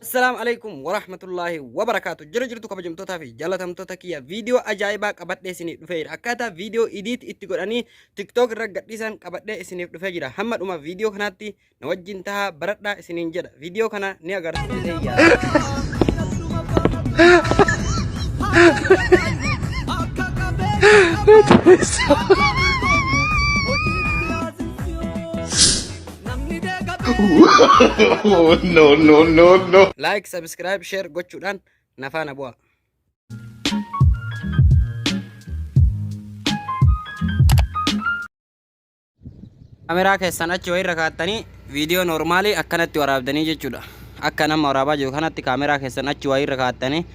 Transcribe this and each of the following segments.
Assalamualaikum warahmatullahi wabarakatuh. Jirtu kabajamtoota fi jaalatamtoota kiyya viidiyoo ajaa'ibaa qabadhee isiniif dhufeera. Akkaataa viidiyoo idiit itti godhanii TikTok irra gadhiisan qabadhee isiniif dhufee jira. Hamma dhuma viidiyoo kanaatti na wajjin tahaa baradhaa isiniin jedha. Viidiyoo kana ni agarsiisee no. Like, subscribe, share gochuudhaan na faana bu'aa. Kameraa keessan achi wayirra kaa'attanii viidiyoo normaalii akkanatti waraabdanii jechuudha. Akka nama waraabaa jiru kanatti kameraa keessan achi wayirra kaa'attanii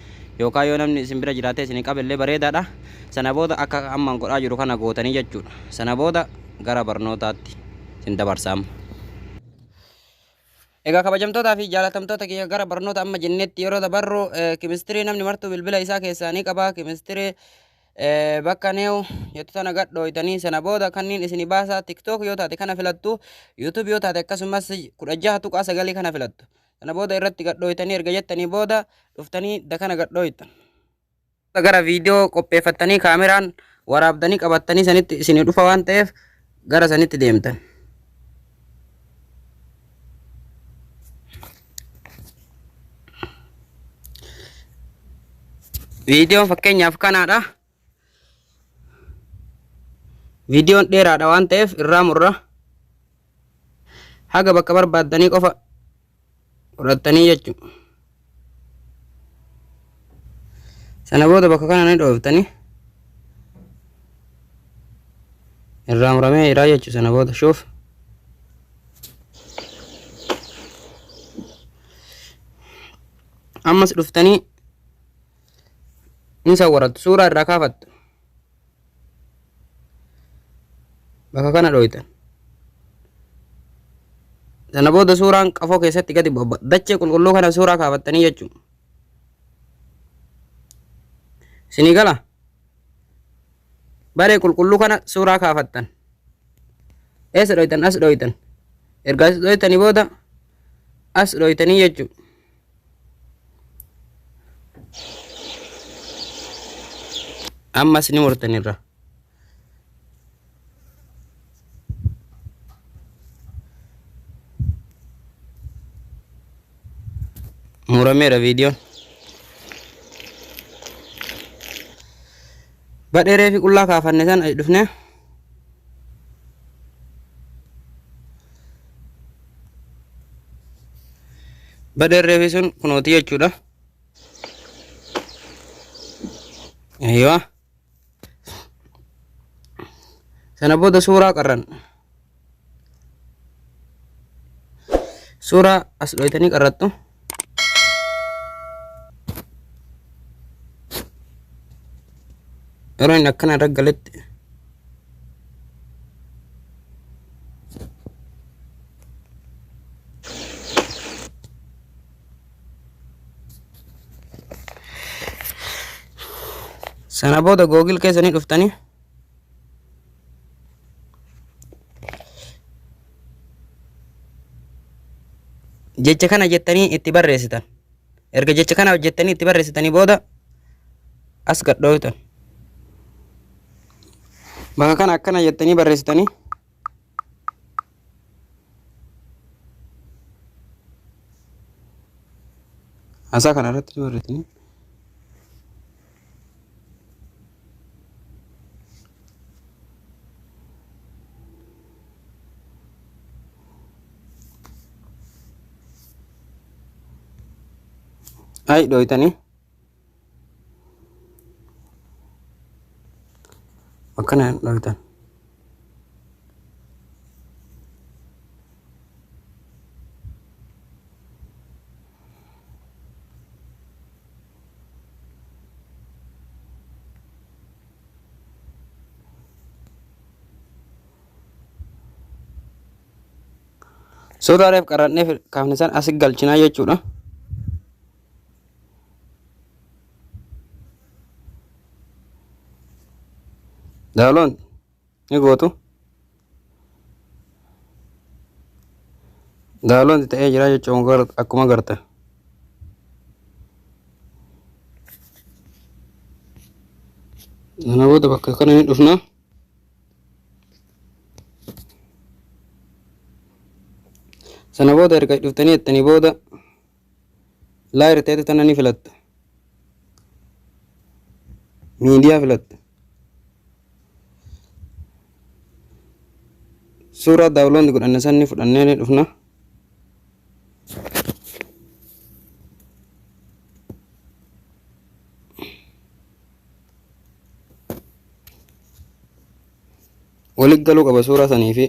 yookaan yoo namni isin bira jiraatee isin qaballee bareedaadha. Sana booda akka ammaan godhaa jiru kana gootanii jechuudha. Sana booda gara barnootaatti isin dabarsaama. Egaa kabajamtootaa fi jaalatamtoota kiyya gara barnoota amma jennetti yeroo dabarru kimistirii namni martuu bilbila isaa keessaa ni qaba. Kimistirii bakka neewu yoo tana gadhooytanii sana booda kanniin isin baasaa TikTok yoo taate kana filattu, YouTube yoo taate akkasumas 16:9 kana filattu. Sana booda irratti gadhooytanii erga jettanii booda dhuftanii dakana gadhooytan. Gara viidiyoo qopheeffattanii kaameraan waraabdanii qabattanii sanitti isin dhufa waan ta'eef gara sanitti deemtan. Viidiyoon fakkeenyaaf kanaadha. Viidiyoon dheeraadha waan ta'eef irraa murra. Haga bakka barbaaddanii qofa fudhattanii jechuudha. Sana booda bakka kana ni dhooftanii irraa muramee jira jechuudha. Sana booda shuuf ammas dhuftanii ni sawwarattu, suuraa irraa kaafattu. Bakka kana dhooytan. Sana booda suuraan qafoo keessatti gadi bu'a. Dachee qulqulluu kana suuraa kaafattanii jechuudha. Isinii gala? Baree qulqulluu kana suuraa kaafattan. Eessa dhooytan? As dhooytan. Erga as dhooytanii booda as dhooytanii jechuudha. Ammas ni murtanirra. Murameera viidiyoon. Badheeree fi qullaa kaafanne san dhufne. Badheeree fi sun kunooti jechuudha. Ayyoo. Sana booda suuraa qarran. Suuraa as dhooytanii qarrattu. Yeroo inni akkana irra galetti sana booda googil keessanii dhuftanii jecha kana jettanii itti barreessitan. Erga jecha kana jettanii itti barreessitanii booda as gadhooytan. Bakka kana akkana jettanii barreessitanii asaa kana irratti barreessitanii ay dhooytanii akkana dhooytan. Suuraareef qarannee kaafne san as galchinaa jechuudha. Daaloon ni gootu. Daaloon ta'ee jira jechuun akkuma garta. Sana booda bakka kana ni dhufna. Sana booda erga dhuftanii jettanii booda laayir ta'etu tana ni filatta. Miidiyaa filatta. Suuraa daawuloon godhanne san ni fudhannee ni dhufna. Walitti galuu qaba suuraa sanii fi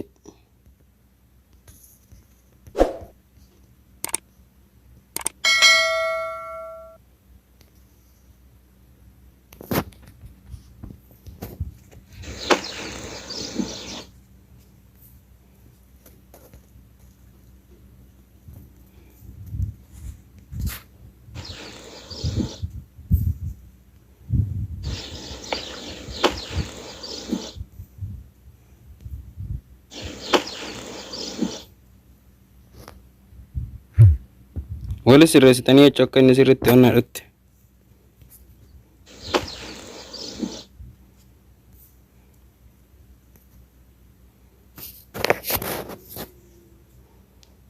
wali sirreessitanii jechuu akka inni sirriitti onnaa dhutti.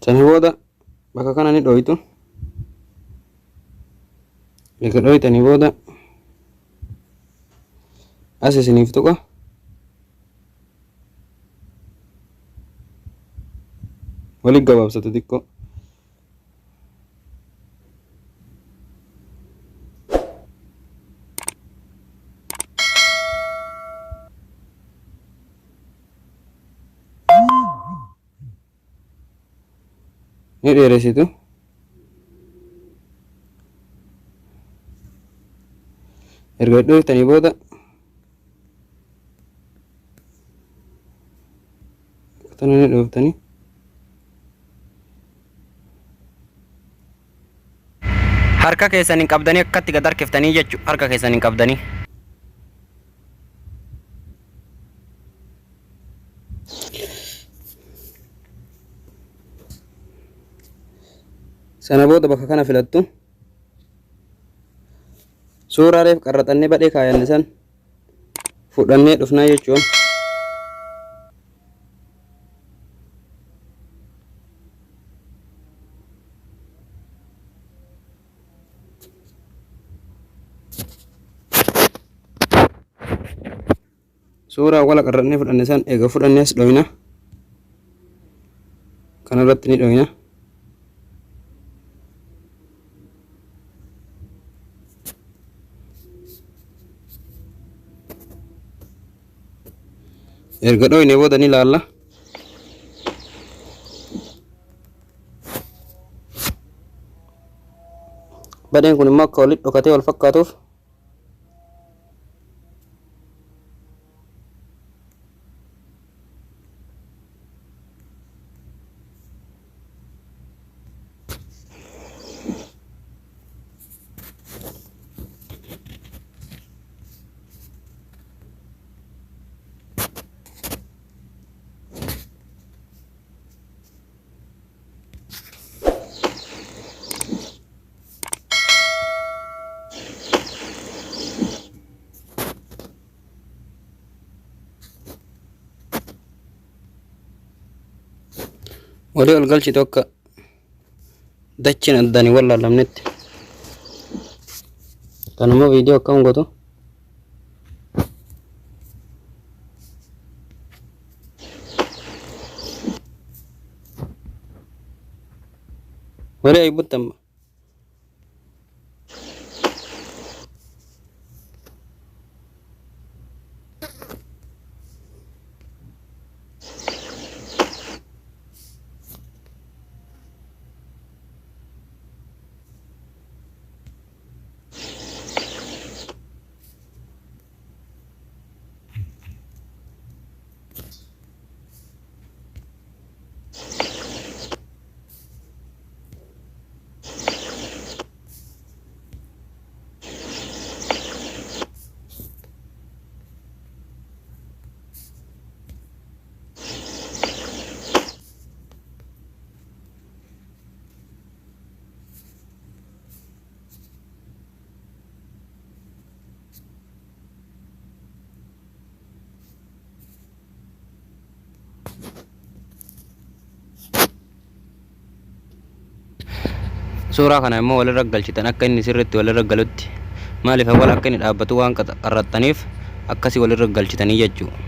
Sana booda bakka kana ni dhooytu. Erga dhooytanii booda as isiniif tuqa. Walitti gabaabsatu xiqqoo. Ni dheeressitu. Erga dhooytanii booda tana ni dhooftanii. Harka keessan hin qabdanii akkatti gad harkiftanii jechu harka keessan hin qabdanii. Sana booda bakka kana filattu. Suuraalee qarraxannee badhee kaayanne san fudhannee dhufnaa jechuun. Suuraa wala qarrannee fudhanne san eega fudhannee as dhooyna. Kana irratti ni dhooyna. Erga dhooyne booda ni ilaalla. Badheen kun immoo akka walitti dhokatee wal fakkaatuuf walii ol galchitu akka dachiin addaan hin wallaalamnetti. Kanammoo viidiyoo akkam gootu walii ayibbuttamma. suuraa kana immoo walirra galchitan akka inni sirriitti walirra galutti maaliif awwal akka inni dhaabbatu waan qarrattaniif akkasii walirra galchitanii jechuudha.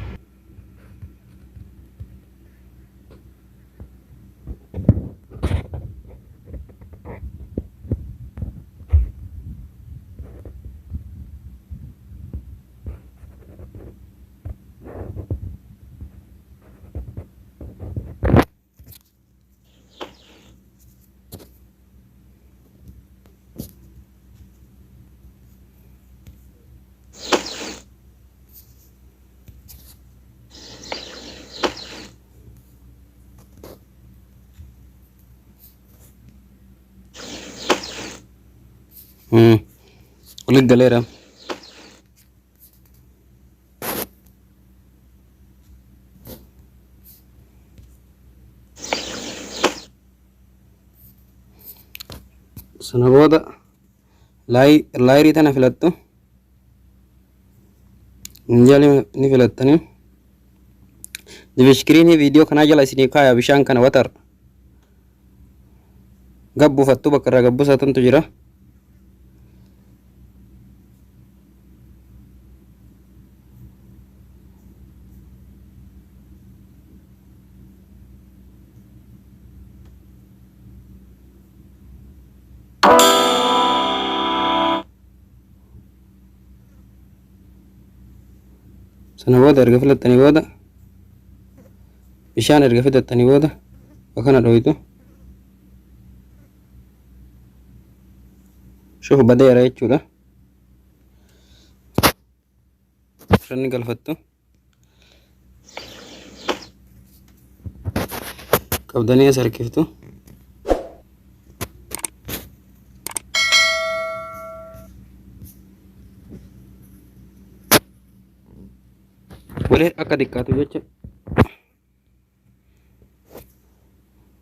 Ulit galera. Sana booda laayirii tana filattu. Jali ni filattanii. Dibishkiriinii viidiyoo kanaa jala isinii kaaya bishaan kana watar. Gabbuufattu bakka irraa gabbuusatantu jira. Sana booda erga filattanii booda bishaan erga filattanii booda akkana dhooytu shuf badeera jechuudha. Bishaan galfattu qabdanii as harkiftu.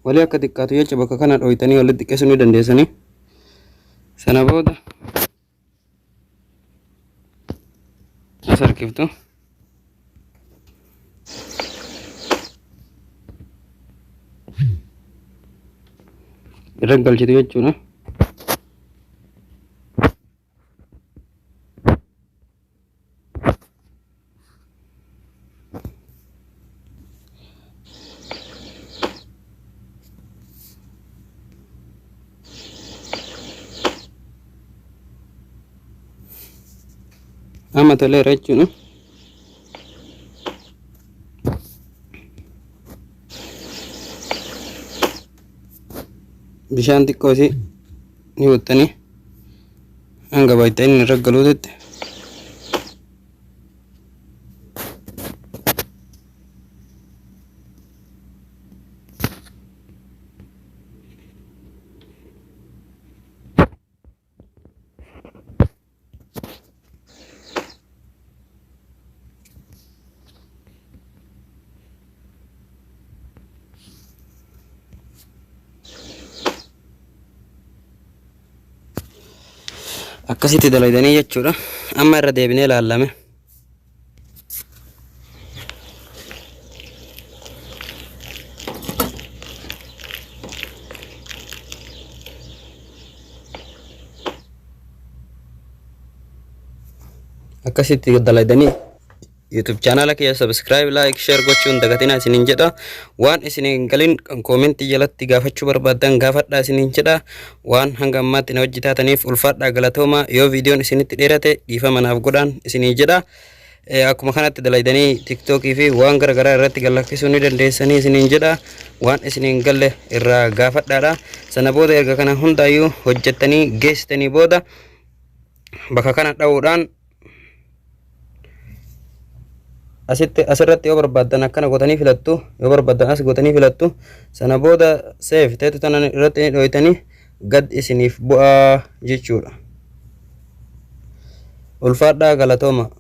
Wali akka xiqqaatu jecha bakka kana dhooytanii walitti xiqqeessuu ni dandeessanii. Sana booda as harkiftu. Irra galchitu jechuudha. Amma toleera jechuudha. Bishaan xiqqoo isii ni huttanii hanga baay'atanii irra galuutti akkasitti dalaydanii jechuudha. Amma irra deebinee ilaallame. Akkasitti dalaydanii YouTube channel kiyya subscribe, like, share gochuun dagatina isiniin jedha. Waan isiniin galin comment jalatti gaafachuu barbaadan gaafadhaa isiniin jedha. Waan hanga ammaatti na hojjetaataniif ulfaadhaa galatooma. Yoo viidiyoon isinitti dheerate dhiifama naaf godhaa isiniin jedha. Akkuma kanatti dalaydanii TikTokii fi waan garagaraa irratti gallakkisuu ni dandeessanii isiniin jedha. Waan isiniin galle irraa gaafadhaadha. Sana booda erga kana hundaayyuu hojjettanii geessitanii booda bakka kana dha'uudhaan asirratti yoo barbaadan akkana gootanii filattu, yoo barbaadan as gootanii filattu. Sana booda save teetu tanan irratti dhooytanii gad isiniif bu'aa jechuudha. Ulfaadhaa galatooma.